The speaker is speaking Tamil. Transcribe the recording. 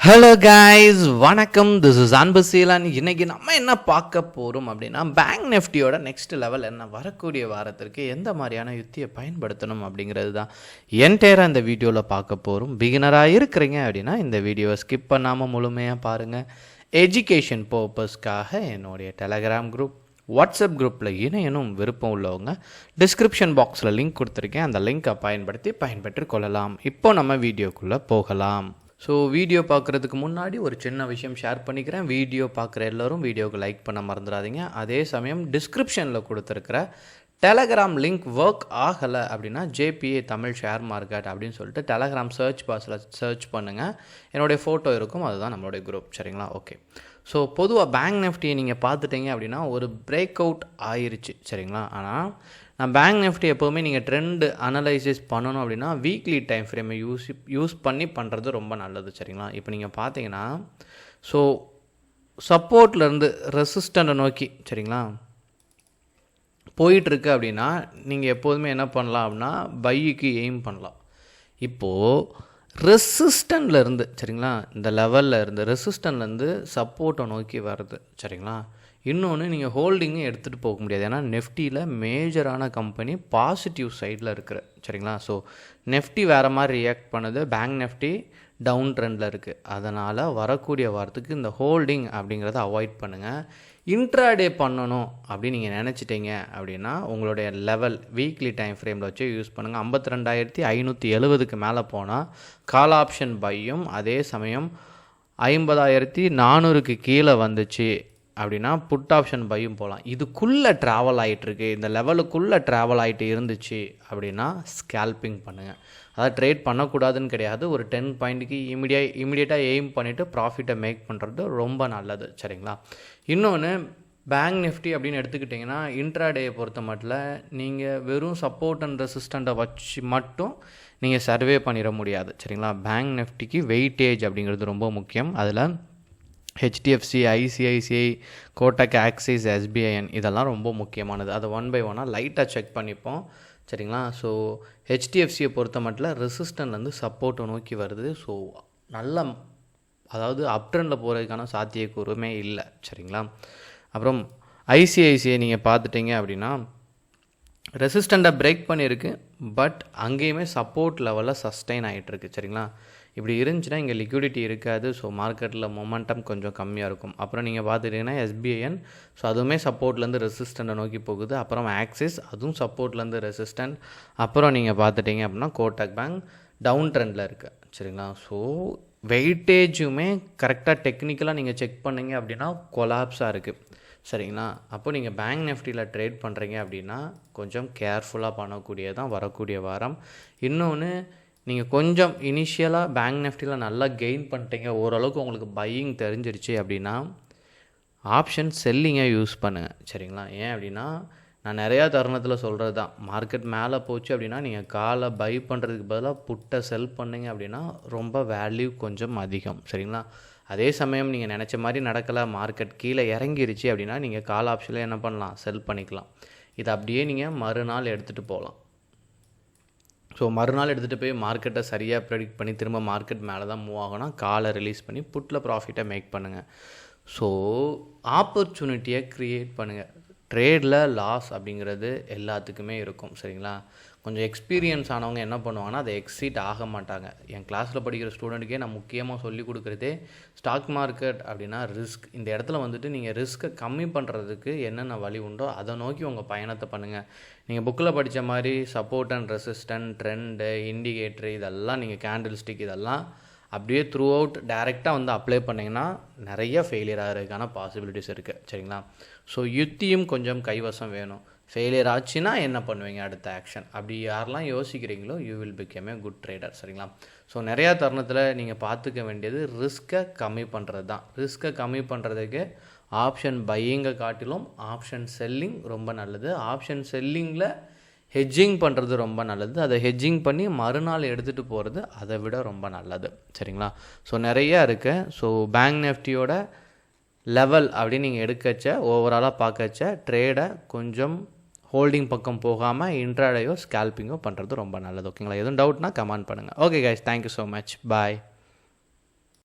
ஹலோ கைஸ், வணக்கம். This is Anbuseelan. இன்றைக்கி நம்ம என்ன பார்க்க போகிறோம் அப்படின்னா, பேங்க் நிஃப்டியோட நெக்ஸ்ட் லெவல் என்ன, வரக்கூடிய வாரத்திற்கு எந்த மாதிரியான யுத்தியை பயன்படுத்தணும் அப்படிங்கிறது தான் என்டையராக இந்த வீடியோவில் பார்க்க போகிறோம். பிகினராக இருக்கிறீங்க அப்படின்னா இந்த வீடியோவை ஸ்கிப் பண்ணாமல் முழுமையாக பாருங்கள். எஜுகேஷன் பர்பஸ்க்காக என்னுடைய டெலகிராம் குரூப், வாட்ஸ்அப் குரூப்பில் இணையனும் விருப்பம் உள்ளவங்க டிஸ்கிரிப்ஷன் பாக்ஸில் லிங்க் கொடுத்துருக்கேன். அந்த லிங்க்கை பயன்பெற்று கொள்ளலாம். இப்போ நம்ம வீடியோக்குள்ளே போகலாம். ஸோ வீடியோ பார்க்குறதுக்கு முன்னாடி ஒரு சின்ன விஷயம் ஷேர் பண்ணிக்கிறேன். வீடியோ பார்க்குற எல்லோரும் வீடியோவுக்கு லைக் பண்ண மறந்துடாதீங்க. அதே சமயம் டிஸ்கிரிப்ஷனில் கொடுத்துருக்கிற டெலகிராம் லிங்க் ஒர்க் ஆகலை அப்படின்னா ஜேபிஏ தமிழ் ஷேர் மார்க்கெட் அப்படின்னு சொல்லிட்டு டெலகிராம் சர்ச் பாக்ஸில் சர்ச் பண்ணுங்கள். என்னுடைய ஃபோட்டோ இருக்கும், அதுதான் நம்மளுடைய குரூப். சரிங்களா? ஓகே. ஸோ பொதுவாக பேங்க் நிஃப்டியை நீங்கள் பார்த்துட்டீங்க அப்படின்னா ஒரு பிரேக் அவுட் ஆயிடுச்சு. சரிங்களா? ஆனால் நான் பேங்க் நிஃப்டி எப்போவுமே நீங்கள் ட்ரெண்டு அனலைசிஸ் பண்ணணும் அப்படின்னா வீக்லி டைம் ஃப்ரேமை யூஸ் பண்ணி பண்ணுறது ரொம்ப நல்லது. சரிங்களா? இப்போ நீங்கள் பார்த்தீங்கன்னா ஸோ சப்போர்ட்லேருந்து ரெசிஸ்டண்ட்டை நோக்கி சரிங்களா போயிட்டுருக்கு அப்படின்னா நீங்கள் எப்போதுமே என்ன பண்ணலாம் அப்படின்னா பைக்கு எய்ம் பண்ணலாம். இப்போது ரெசிஸ்டன்ட்லேருந்து சரிங்களா, இந்த லெவலில் இருந்து ரெசிஸ்டன்ட்லேருந்து சப்போர்ட்டை நோக்கி வருது. சரிங்களா? இன்னொன்று நீங்கள் ஹோல்டிங்கும் எடுத்துகிட்டு போக முடியாது. ஏன்னா நெஃப்டியில் மேஜரான கம்பெனி பாசிட்டிவ் சைடில் இருக்கிற. சரிங்களா? ஸோ நெஃப்டி வேறு மாதிரி ரியாக்ட் பண்ணுது, பேங்க் நிஃப்டி டவுன் ட்ரெண்டில் இருக்குது. அதனால் வரக்கூடிய வாரத்துக்கு இந்த ஹோல்டிங் அப்படிங்கிறத அவாய்ட் பண்ணுங்கள். இன்ட்ராடே பண்ணணும் அப்படின்னு நீங்கள் நினச்சிட்டிங்க அப்படின்னா உங்களுடைய லெவல் வீக்லி டைம் ஃப்ரேமில் வச்சு யூஸ் பண்ணுங்கள். 52,570க்கு மேலே போனால் கால் ஆப்ஷன் பையும், அதே சமயம் 50,400க்கு கீழே வந்துச்சு அப்படின்னா புட் ஆப்ஷன் பையும் போகலாம். இதுக்குள்ளே ட்ராவல் ஆகிட்டுருக்கு, இந்த லெவலுக்குள்ளே ட்ராவல் ஆகிட்டு இருந்துச்சு அப்படின்னா ஸ்கேல்பிங் பண்ணுங்கள். அதாவது ட்ரேட் பண்ணக்கூடாதுன்னு கிடையாது. ஒரு 10 பாயிண்ட்டுக்கு இமீடியட்டாக எய்ம் பண்ணிவிட்டு ப்ராஃபிட்டை மேக் பண்ணுறது ரொம்ப நல்லது. சரிங்களா? இன்னொன்று பேங்க் நிஃப்டி அப்படின்னு எடுத்துக்கிட்டிங்கன்னா இன்ட்ராடேயை பொறுத்த மட்டும் நீங்கள் வெறும் சப்போர்ட் அண்ட் ரெசிஸ்டண்ட்டை வச்சு மட்டும் நீங்கள் சர்வே பண்ணிட முடியாது. சரிங்களா? பேங்க் நிஃப்டிக்கு வெயிட்டேஜ் அப்படிங்கிறது ரொம்ப முக்கியம். அதில் HDFC, ICICI, Kotak, axis, SBIN இதெல்லாம் ரொம்ப முக்கியமானது. அதை ஒன் பை ஒன்னாக லைட்டாக செக் பண்ணிப்போம். சரிங்களா? ஸோ ஹெச்டிஎஃப்சியை பொறுத்த மட்டும் ரெசிஸ்டன்ட்லேருந்து சப்போர்ட்டை நோக்கி வருது. ஸோ நல்ல அதாவது அப் ட்ரெண்டில் போகிறதுக்கான சாத்தியக்கூறுமே இல்லை. சரிங்களா? அப்புறம் ஐசிஐசிஐ நீங்கள் பார்த்துட்டிங்க அப்படின்னா ரெசிஸ்டண்ட்டை பிரேக் பண்ணியிருக்கு, பட் அங்கேயுமே சப்போர்ட் லெவலில் சஸ்டெயின் ஆகிட்டுருக்கு. சரிங்களா? இப்படி இருந்துச்சுன்னா இங்கே லிக்விடிட்டி இருக்காது. ஸோ மார்க்கெட்டில் மொமெண்டம் கொஞ்சம் கம்மியாக இருக்கும். அப்புறம் நீங்கள் பார்த்துட்டிங்கன்னா எஸ்பிஐஎன், ஸோ அதுவுமே சப்போர்ட்லேருந்து ரெசிஸ்டண்ட்டை நோக்கி போகுது. அப்புறம் ஆக்சிஸ், அதுவும் சப்போர்ட்லேருந்து ரெசிஸ்டன்ட். அப்புறம் நீங்கள் பார்த்துட்டிங்க அப்படின்னா கோட்டக் பேங்க் டவுன் ட்ரெண்டில் இருக்குது. சரிங்களா? ஸோ வெயிட்டேஜுமே கரெக்டாக டெக்னிக்கலாக நீங்கள் செக் பண்ணிங்க அப்படின்னா கொலாப்ஸாக இருக்குது. சரிங்களா? அப்போ நீங்கள் பேங்க் நிஃப்டியில் ட்ரேட் பண்ணுறீங்க அப்படின்னா கொஞ்சம் கேர்ஃபுல்லாக பண்ணக்கூடியதான் வரக்கூடிய வாரம். இன்னொன்று நீங்கள் கொஞ்சம் இனிஷியலாக பேங்க் நிஃப்டியில் நல்லா கெயின் பண்ணிட்டீங்க, ஓரளவுக்கு உங்களுக்கு பையிங் தெரிஞ்சிருச்சு அப்படின்னா ஆப்ஷன் செல்லிங்கை யூஸ் பண்ணுங்கள். சரிங்களா? ஏன் அப்படின்னா நான் நிறையா தருணத்தில் சொல்கிறது தான், மார்க்கெட் மேலே போச்சு அப்படின்னா நீங்கள் காலை பை பண்ணுறதுக்கு பதிலாக புட்டை செல் பண்ணிங்க அப்படின்னா ரொம்ப வேல்யூ கொஞ்சம் அதிகம். சரிங்களா? அதே சமயம் நீங்கள் நினச்ச மாதிரி நடக்கலை, மார்க்கெட் கீழே இறங்கிருச்சு அப்படின்னா நீங்கள் கால் ஆப்ஷனில் என்ன பண்ணலாம், செல் பண்ணிக்கலாம். இதை அப்படியே நீங்கள் மறுநாள் எடுத்துகிட்டு போகலாம். ஸோ மறுநாள் எடுத்துகிட்டு போய் மார்க்கெட்டை சரியாக ப்ரெடிக்ட் பண்ணி திரும்ப மார்க்கெட் மேலே தான் மூவ் ஆகணும், காலை ரிலீஸ் பண்ணி புட்டில் ப்ராஃபிட்டை மேக் பண்ணுங்கள். ஸோ ஆப்பர்ச்சுனிட்டியை க்ரியேட் பண்ணுங்கள். ட்ரேடில் லாஸ் அப்படிங்கிறது எல்லாத்துக்குமே இருக்கும். சரிங்களா? கொஞ்சம் எக்ஸ்பீரியன்ஸ் ஆனவங்க என்ன பண்ணுவாங்கன்னா அதை எக்ஸீட் ஆக மாட்டாங்க. என் கிளாஸில் படிக்கிற ஸ்டூடெண்ட்டுக்கே நான் முக்கியமாக சொல்லி கொடுக்குறதே ஸ்டாக் மார்க்கெட் அப்படின்னா ரிஸ்க். இந்த இடத்துல வந்துட்டு நீங்கள் ரிஸ்க்கை கம்மி பண்ணுறதுக்கு என்னென்ன வழி உண்டோ அதை நோக்கி உங்கள் பயணத்தை பண்ணுங்கள். நீங்கள் புக்கில் படித்த மாதிரி support and resistant, trend, indicator இதெல்லாம் நீங்கள் கேண்டில் ஸ்டிக் இதெல்லாம் அப்படியே த்ரூ அவுட் டைரெக்டாக வந்து அப்ளை பண்ணிங்கன்னா நிறைய ஃபெயிலியர் ஆகிறதுக்கான பாசிபிலிட்டிஸ் இருக்குது. சரிங்களா? ஸோ யுத்தியும் கொஞ்சம் கைவசம் வேணும். ஃபெயிலியர் ஆச்சுன்னா என்ன பண்ணுவீங்க, அடுத்த ஆக்ஷன், அப்படி யாரெல்லாம் யோசிக்கிறீங்களோ you will become a good trader. சரிங்களா? ஸோ நிறையா தருணத்தில் நீங்கள் பார்த்துக்க வேண்டியது ரிஸ்க்கை கம்மி பண்ணுறது தான். ரிஸ்க்கை கம்மி பண்ணுறதுக்கு ஆப்ஷன் பையிங்கை காட்டிலும் ஆப்ஷன் செல்லிங் ரொம்ப நல்லது. ஆப்ஷன் செல்லிங்கில் ஹெட்ஜிங் பண்ணுறது ரொம்ப நல்லது. அதை ஹெட்ஜிங் பண்ணி மறுநாள் எடுத்துகிட்டு போகிறது அதை விட ரொம்ப நல்லது. சரிங்களா? ஸோ நிறையா இருக்குது. ஸோ பேங்க் நிஃப்டியோட லெவல் அப்படின்னு நீங்கள் எடுக்கச்ச ஓவராலாக பார்க்கச்ச ட்ரேடை கொஞ்சம் ஹோல்டிங் பக்கம் போகாமல் இன்ட்ராடேயோ ஸ்கேல்பிங்கோ பண்ணுறது ரொம்ப நல்லது. ஓகேங்களா? எதுவும் டவுட்னா கமெண்ட் பண்ணுங்கள். Okay guys, thank you so much. பாய்.